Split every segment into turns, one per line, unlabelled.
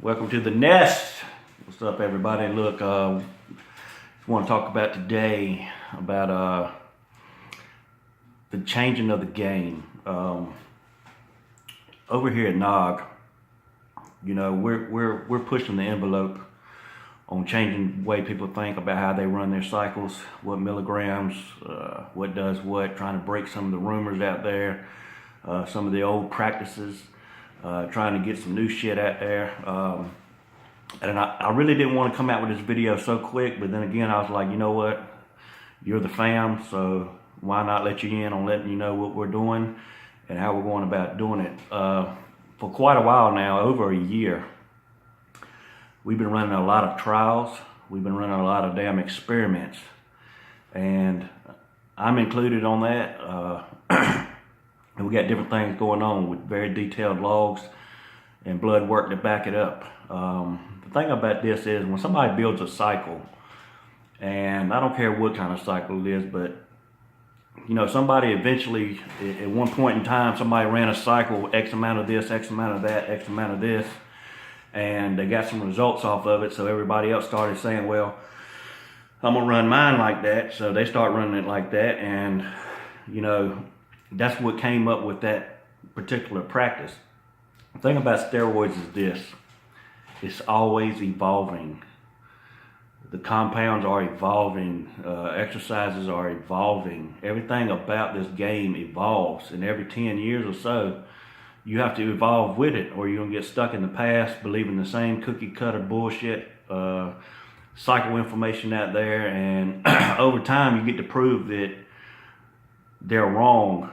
Welcome to the nest. What's up, everybody? Look, I want to talk about today about the changing of the game. Over here at Nog, you know, we're pushing the envelope on changing the way people think about how they run their cycles, what milligrams, what does what, trying to break some of the rumors out there, some of the old practices, trying to get some new shit out there. And I really didn't want to come out with this video so quick, but then again, I was like, you know what? You're the fam, so why not let you in on letting you know what we're doing and how we're going about doing it. For quite a while now, over a year, we've been running a lot of trials. We've been running a lot of damn experiments. And I'm included on that. And we got different things going on with very detailed logs and blood work to back it up. The thing about this is when somebody builds a cycle, and I don't care what kind of cycle it is, but you know, somebody eventually, at one point in time, somebody ran a cycle, X amount of this, X amount of that, X amount of this, and they got some results off of it, so everybody else started saying, well, I'm gonna run mine like that, so they start running it like that, and you know, that's what came up with that particular practice. The thing about steroids is this: it's always evolving. The compounds are evolving, exercises are evolving. Everything about this game evolves, and every 10 years or so, you have to evolve with it, or you're gonna get stuck in the past, believing the same cookie cutter bullshit, cycle information out there, and over time you get to prove that they're wrong.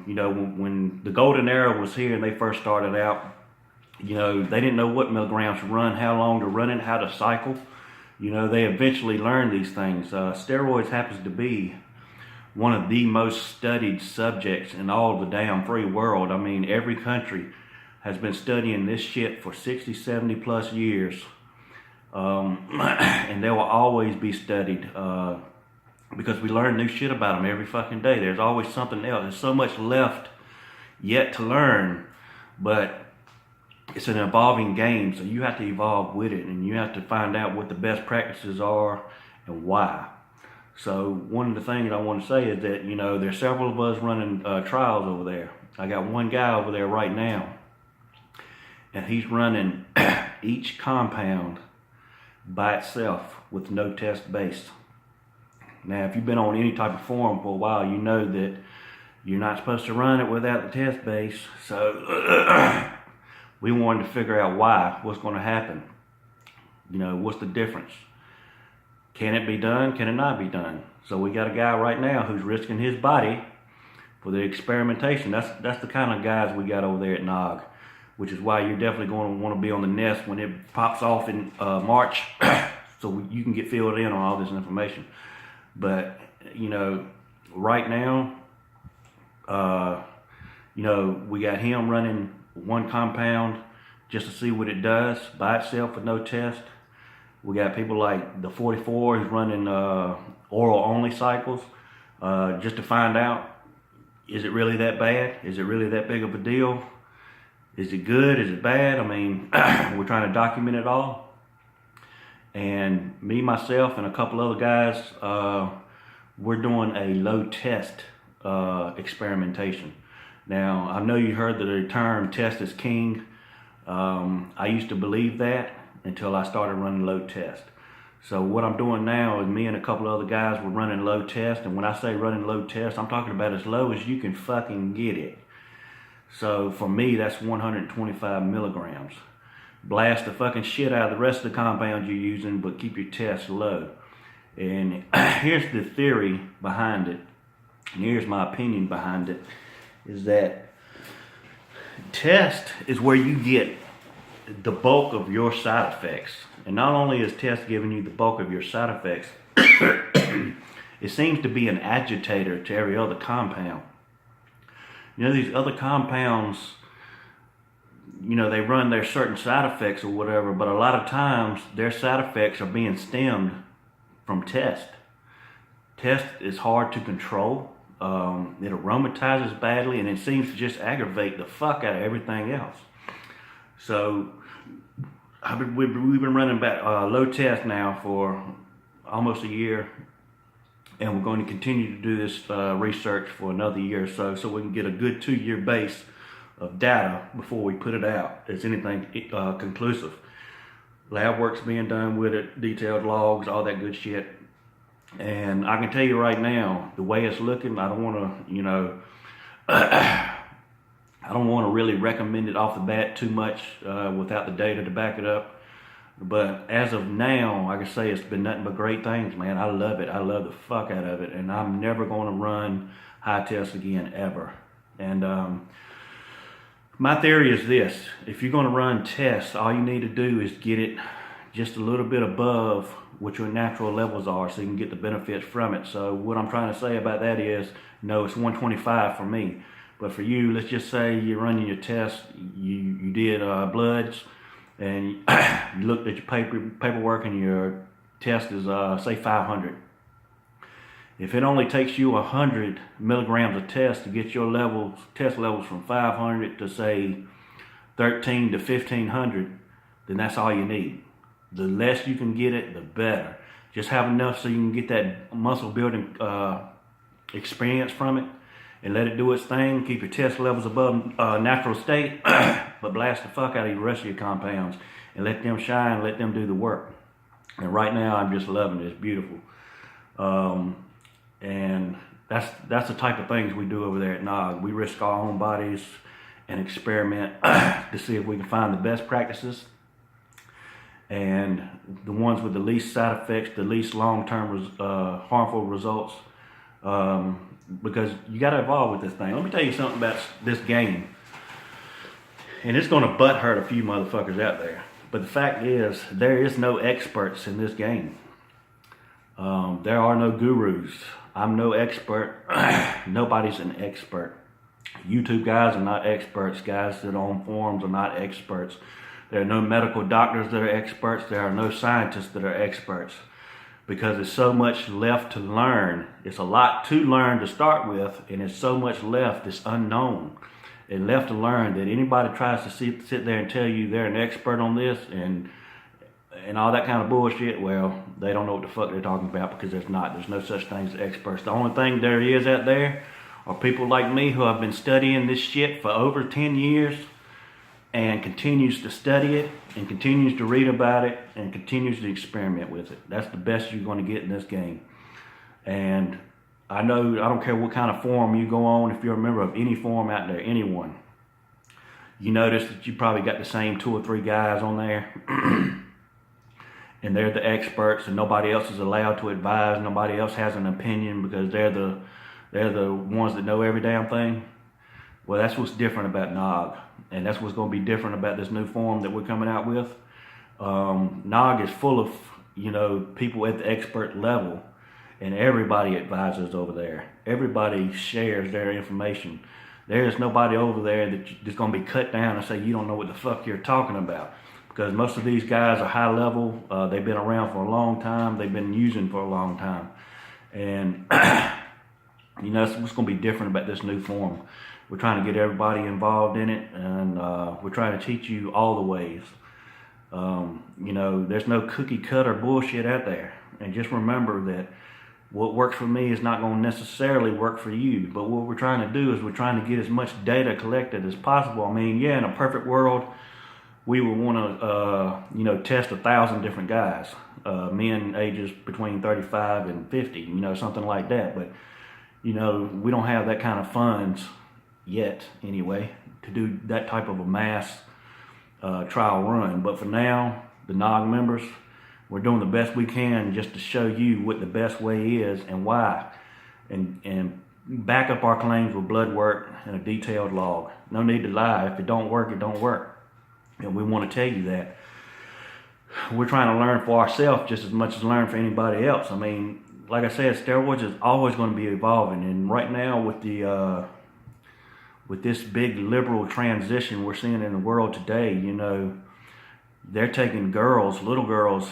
You know, when the golden era was here and they first started out, you know, they didn't know what milligrams to run, how long to run it, how to cycle. You know, they eventually learned these things. Steroids happens to be one of the most studied subjects in all the damn free world. I mean, every country has been studying this shit for 60, 70 plus years. And they will always be studied because we learn new shit about them every fucking day. There's always something else. There's so much left yet to learn, but it's an evolving game, so you have to evolve with it, and you have to find out what the best practices are and why. So one of the things I want to say is that, you know, there's several of us running trials over there. I got one guy over there right now, and he's running each compound by itself with no test base. Now, if you've been on any type of forum for a while, you know that you're not supposed to run it without the test base. So we wanted to figure out why, what's going to happen. You know, what's the difference? Can it be done? Can it not be done? So we got a guy right now who's risking his body for the experimentation. That's the kind of guys we got over there at Nog, which is why you're definitely going to want to be on the nest when it pops off in March, so you can get filled in on all this information. But, you know, right now, you know, we got him running one compound just to see what it does by itself with no test. We got people like the 44 who's running oral only cycles just to find out, is it really that bad? Is it really that big of a deal? Is it good? Is it bad? I mean, we're trying to document it all. And me, myself, and a couple other guys, we're doing a low test experimentation. Now, I know you heard the term test is king. I used to believe that until I started running low test. So what I'm doing now is me and a couple other guys, we're running low test. And when I say running low test, I'm talking about as low as you can fucking get it. So for me, that's 125 milligrams. Blast the fucking shit out of the rest of the compounds you're using, but keep your test low. And here's the theory behind it, and here's my opinion behind it, is that test is where you get the bulk of your side effects. And not only is test giving you the bulk of your side effects, it seems to be an agitator to every other compound. You know, these other compounds, you know, they run their certain side effects or whatever, but a lot of times their side effects are being stemmed from test. Test is hard to control. It aromatizes badly, and it seems to just aggravate the fuck out of everything else. So we've been running back low test now for almost a year, and we're going to continue to do this research for another year or so we can get a good 2-year base of data before we put it out as anything conclusive. Lab work's being done with it, detailed logs, all that good shit. And I can tell you right now, the way it's looking, I don't want to, I don't want to really recommend it off the bat too much without the data to back it up. But as of now, I can say it's been nothing but great things, man. I love it. I love the fuck out of it. And I'm never going to run high tests again, ever. And my theory is this. If you're going to run tests, all you need to do is get it just a little bit above what your natural levels are so you can get the benefits from it. So what I'm trying to say about that is, no, it's 125 for me. But for you, let's just say you're running your test, you did bloods, and you looked at your paperwork and your test is, say, 500. If it only takes you 100 milligrams of test to get your test levels from 500 to, say, 13 to 1500, then that's all you need. The less you can get it, the better. Just have enough so you can get that muscle building experience from it and let it do its thing. Keep your test levels above natural state, but blast the fuck out of the rest of your compounds and let them shine, let them do the work. And right now, I'm just loving it. It's beautiful. And that's the type of things we do over there at NOG. We risk our own bodies and experiment to see if we can find the best practices and the ones with the least side effects, the least long-term harmful results, because you got to evolve with this thing. Let me tell you something about this game, and it's going to butt hurt a few motherfuckers out there, but the fact is there is no experts in this game. There are no gurus. I'm no expert. Nobody's an expert. YouTube guys are not experts. Guys that are on forums are not experts. There are no medical doctors that are experts. There are no scientists that are experts, because there's so much left to learn. It's a lot to learn to start with, and there's so much left that's unknown and left to learn that anybody tries to sit there and tell you they're an expert on this and all that kind of bullshit, well, they don't know what the fuck they're talking about, because there's not. There's no such thing as experts. The only thing there is out there are people like me who have been studying this shit for over 10 years and continues to study it and continues to read about it and continues to experiment with it. That's the best you're going to get in this game. And I know, I don't care what kind of forum you go on, if you're a member of any forum out there, anyone, you notice that you probably got the same 2 or 3 guys on there and they're the experts and nobody else is allowed to advise, nobody else has an opinion because they're the ones that know every damn thing. Well, that's what's different about NOG, and that's what's going to be different about this new forum that we're coming out with. NOG is full of, people at the expert level, and everybody advises over there. Everybody shares their information. There is nobody over there that's going to be cut down and say, you don't know what the fuck you're talking about. Because most of these guys are high level. They've been around for a long time. They've been using for a long time. And, that's what's going to be different about this new forum. We're trying to get everybody involved in it, and we're trying to teach you all the ways. There's no cookie cutter bullshit out there. And just remember that what works for me is not going to necessarily work for you. But what we're trying to do is we're trying to get as much data collected as possible. I mean, yeah, in a perfect world, we would want to, test 1,000 different guys, men ages between 35 and 50, something like that. But, we don't have that kind of funds yet, anyway, to do that type of a mass trial run. But for now, the NOG members, we're doing the best we can just to show you what the best way is and why, and back up our claims with blood work and a detailed log. No need to lie. If it don't work, it don't work. And we want to tell you that. We're trying to learn for ourselves just as much as learn for anybody else. I mean, like I said, steroids is always going to be evolving. And right now with with this big liberal transition we're seeing in the world today, they're taking little girls,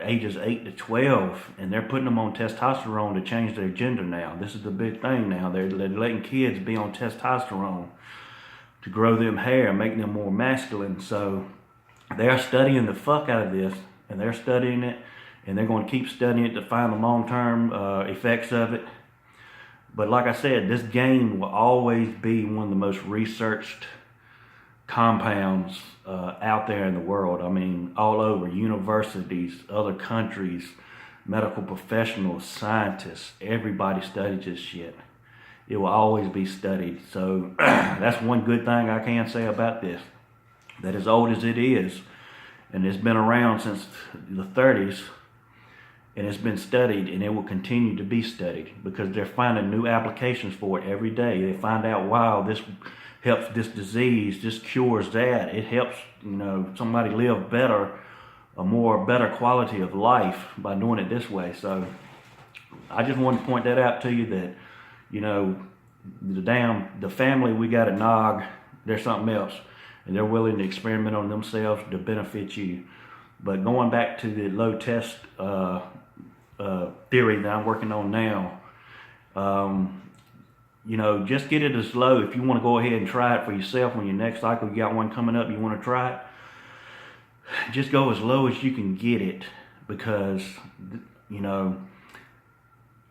ages 8 to 12, and they're putting them on testosterone to change their gender now. This is the big thing now. They're letting kids be on testosterone to grow them hair, make them more masculine. So they're studying the fuck out of this, and they're studying it, and they're going to keep studying it to find the long-term effects of it. But like I said, this game will always be one of the most researched compounds out there in the world. I mean, all over, universities, other countries, medical professionals, scientists, everybody studies this shit. It will always be studied. So that's one good thing I can say about this. That as old as it is, and it's been around since the 30s, and it's been studied, and it will continue to be studied because they're finding new applications for it every day. They find out, wow, this helps this disease, this cures that. It helps, you know, somebody live better, a better quality of life by doing it this way. So I just wanted to point that out to you that, you know, the family we got at Nog, they're something else. And they're willing to experiment on themselves to benefit you. But going back to the low test theory that I'm working on now, you know, just get it as low. If you want to go ahead and try it for yourself on your next cycle, you got one coming up, you want to try it, just go as low as you can get it. Because, you know,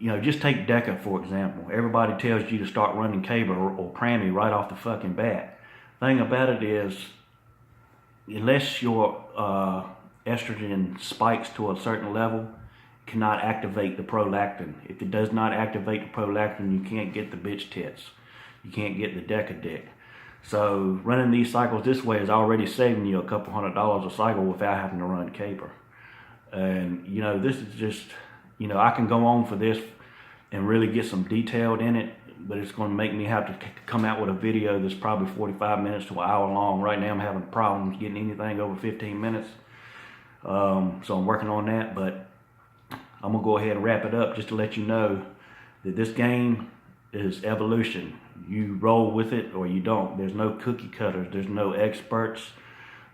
just take DECA for example. Everybody tells you to start running Caber or Prammy right off the fucking bat. Thing about it is, unless your estrogen spikes to a certain level, it cannot activate the prolactin. If it does not activate the prolactin, you can't get the bitch tits. You can't get the DECA dick. So running these cycles this way is already saving you a couple $100 a cycle without having to run Caber. And you know, this is just, you know, I can go on for this and really get some detailed in it, but it's going to make me have to come out with a video that's probably 45 minutes to an hour long. Right now I'm having problems getting anything over 15 minutes. So I'm working on that, but I'm going to go ahead and wrap it up just to let you know that this game is evolution. You roll with it or you don't. There's no cookie cutters. There's no experts.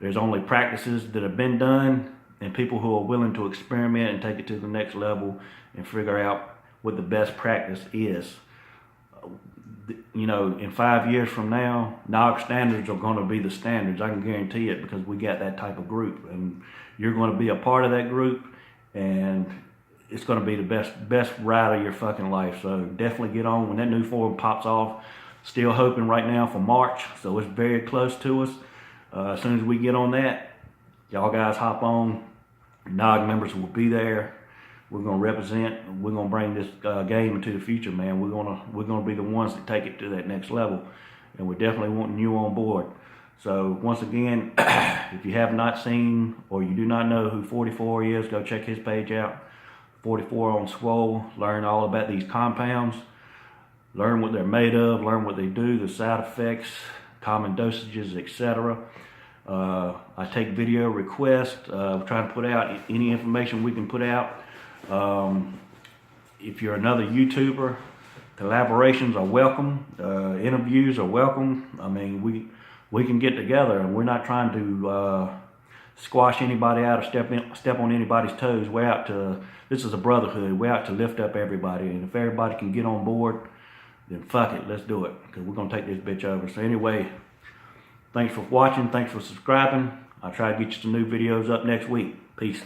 There's only practices that have been done and people who are willing to experiment and take it to the next level and figure out what the best practice is. You know, in 5 years from now, Nog standards are going to be the standards. I can guarantee it because we got that type of group, and you're going to be a part of that group, and it's going to be the best ride of your fucking life. So definitely get on when that new form pops off. Still hoping right now for March, so it's very close to us. As soon as we get on that, y'all guys hop on. Nog members will be there. We're gonna represent. We're gonna bring this game into the future, man. We're gonna be the ones that take it to that next level, and we're definitely wanting you on board. So once again, if you have not seen or you do not know who 44 is, go check his page out. 44 on Swole. Learn all about these compounds. Learn what they're made of. Learn what they do, the side effects, common dosages, etc. I take video requests. Trying to put out any information we can put out. If you're another YouTuber, collaborations are welcome. Interviews are welcome. I mean, we can get together, and we're not trying to squash anybody out or step on anybody's toes. We're out to, this is a brotherhood. We're out to lift up everybody, and if everybody can get on board, then fuck it, let's do it, because we're gonna take this bitch over. So anyway, thanks for watching. Thanks for subscribing. I'll try to get you some new videos up next week. Peace.